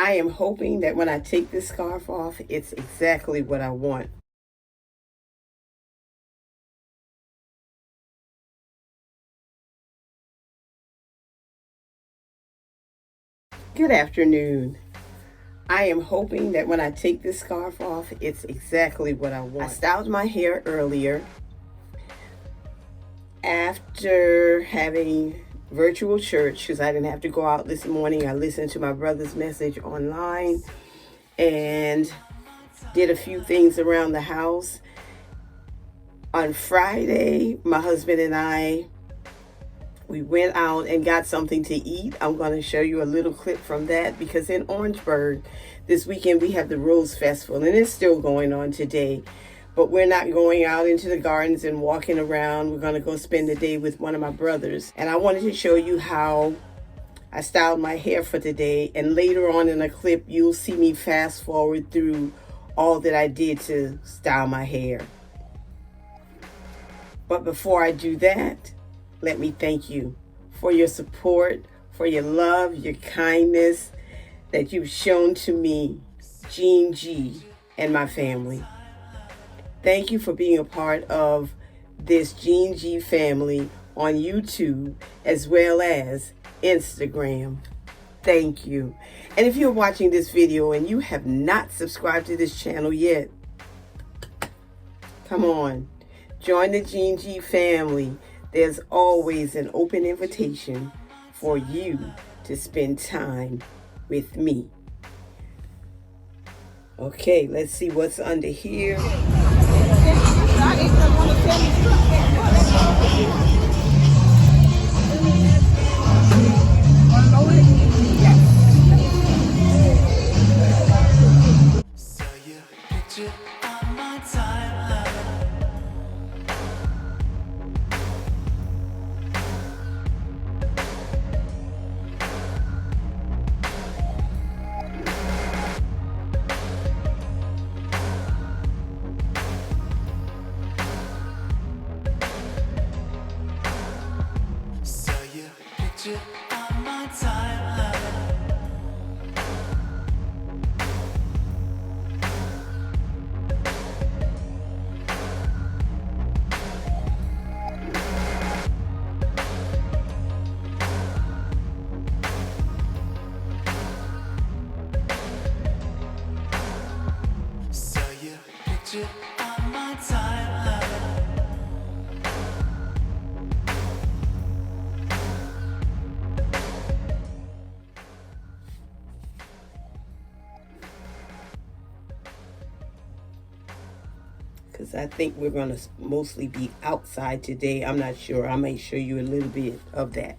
I am hoping that when I take this scarf off, it's exactly what I want. Good afternoon. I am hoping that when I take this scarf off, it's exactly what I want. I styled my hair earlier after having virtual church because I didn't have to go out this morning. I listened to my brother's message online and did a few things around the house. On Friday, my husband and we went out and got something to eat. I'm going to show you a little clip from that because in Orangeburg this weekend we have the Rose Festival, and it's still going on today. But we're not going out into the gardens and walking around. We're going to go spend the day with one of my brothers. And I wanted to show you how I styled my hair for today. And later on in a clip, you'll see me fast forward through all that I did to style my hair. But before I do that, let me thank you for your support, for your love, your kindness that you've shown to me, Jean G, and my family. Thank you for being a part of this Jean G family on YouTube as well as Instagram. Thank you. And if you're watching this video and you have not subscribed to this channel yet, come on, join the Jean G family. There's always an open invitation for you to spend time with me. Okay, let's see what's under here. Because I think we're going to mostly be outside today. I'm not sure. I may show you a little bit of that.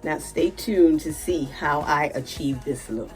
Now stay tuned to see how I achieve this look.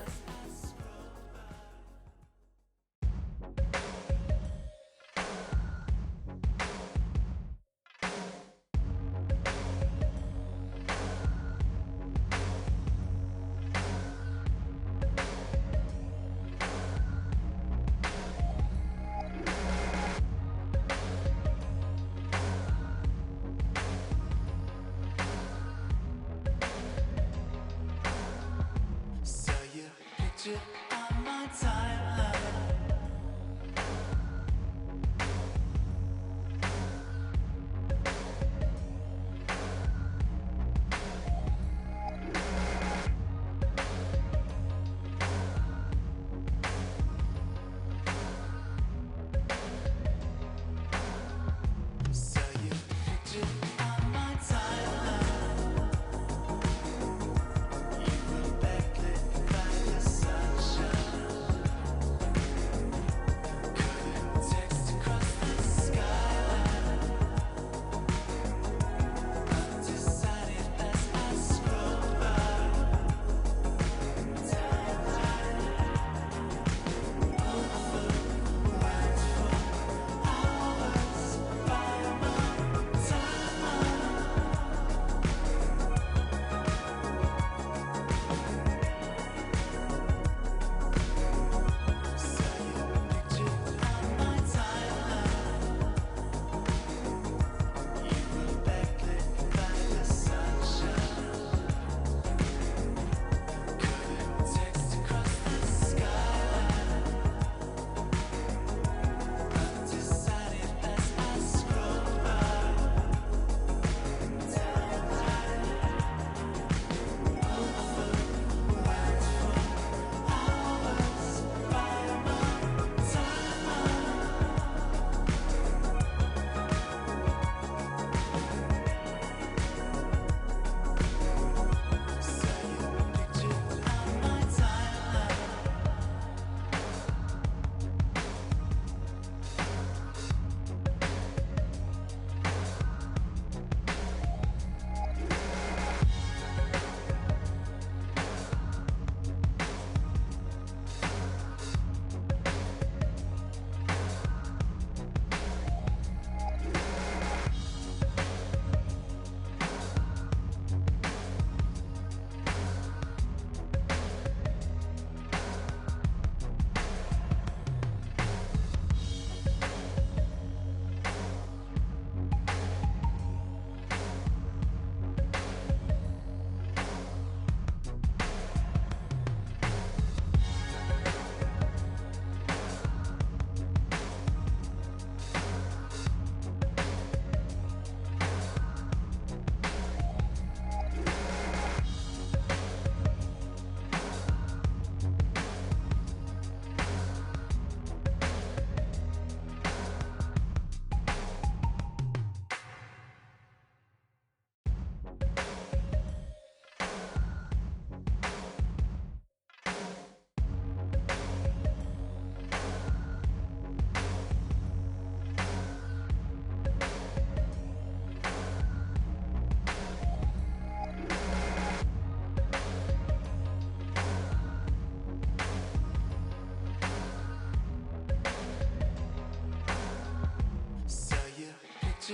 For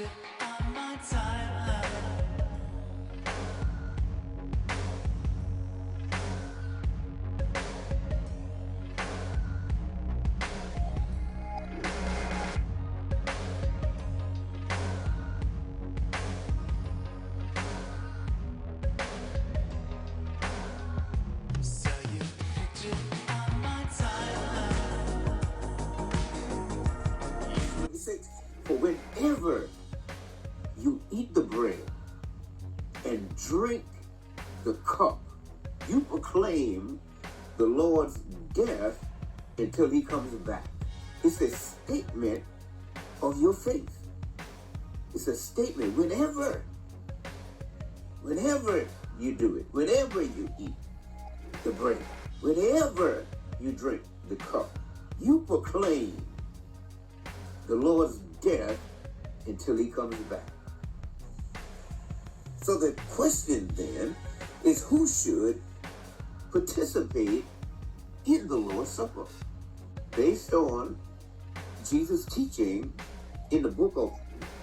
whenever you eat the bread and drink the cup, you proclaim the Lord's death until he comes back. It's a statement of your faith. It's a statement whenever you do it, whenever you eat the bread, whenever you drink the cup, you proclaim the Lord's death until he comes back. So the question then is, who should participate in the Lord's Supper? Based on Jesus' teaching in the book of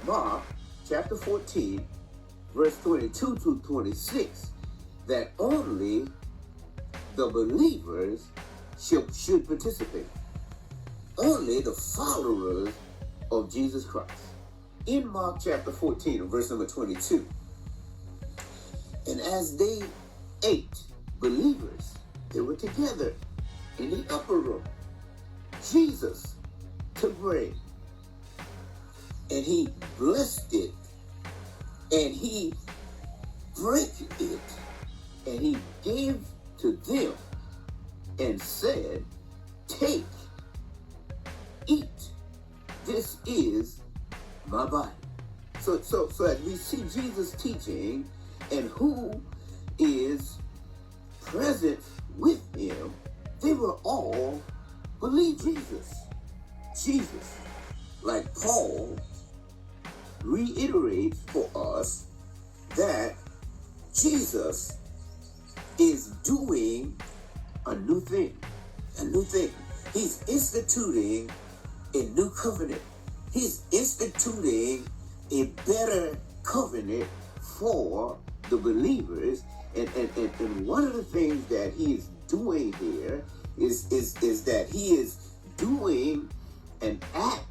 Mark, chapter 14, verse 22 to 26, that only the believers should participate. Only the followers of Jesus Christ. In Mark chapter 14, verse number 22, and as they ate, believers, they were together in the upper room. Jesus took bread and he blessed it and he broke it and he gave to them and said, "Take, eat. This is my body." So as we see Jesus teaching and who is present with him, they were all believe Jesus, like Paul reiterates for us that Jesus is doing a new thing. He's instituting a new covenant. He's instituting a better covenant for the believers. And one of the things that he is doing here is that he is doing an act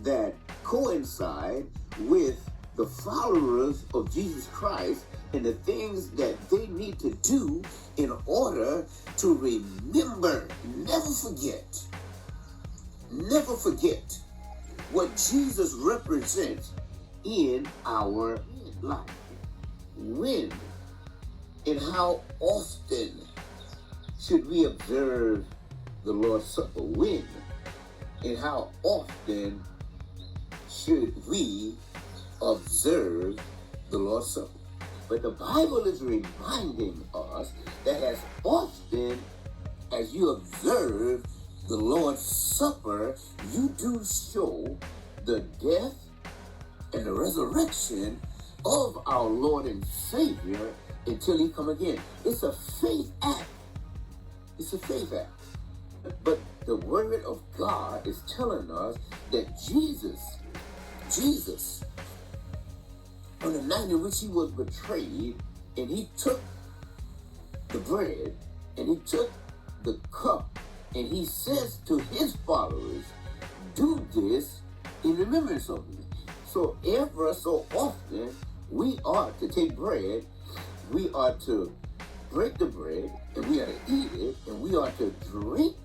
that coincides with the followers of Jesus Christ and the things that they need to do in order to remember, never forget what Jesus represents in our life. When and how often should we observe the Lord's Supper? When and how often should we observe the Lord's Supper? But the Bible is reminding us that as often as you observe the Lord's Supper, you do show the death and the resurrection of our Lord and Savior until he come again. It's a faith act. But the Word of God is telling us that Jesus, on the night in which he was betrayed, and he took the bread, and he took the cup, and he says to his followers, "Do this in remembrance of me." So ever so often, we ought to take bread, we ought to break the bread, and we ought to eat it, and we ought to drink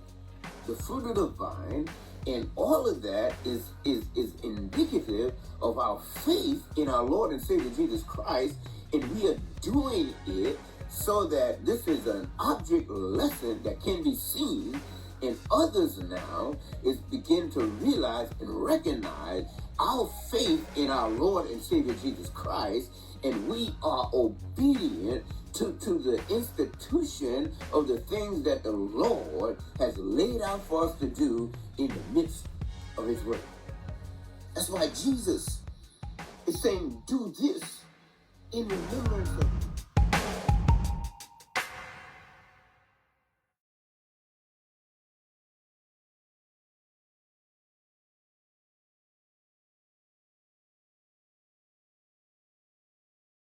the fruit of the vine, and all of that is indicative of our faith in our Lord and Savior Jesus Christ, and we are doing it so that this is an object lesson that can be seen, and others now is begin to realize and recognize our faith in our Lord and Savior Jesus Christ, and we are obedient to the institution of the things that the Lord has laid out for us to do in the midst of his word. That's why Jesus is saying, "Do this in remembrance of me."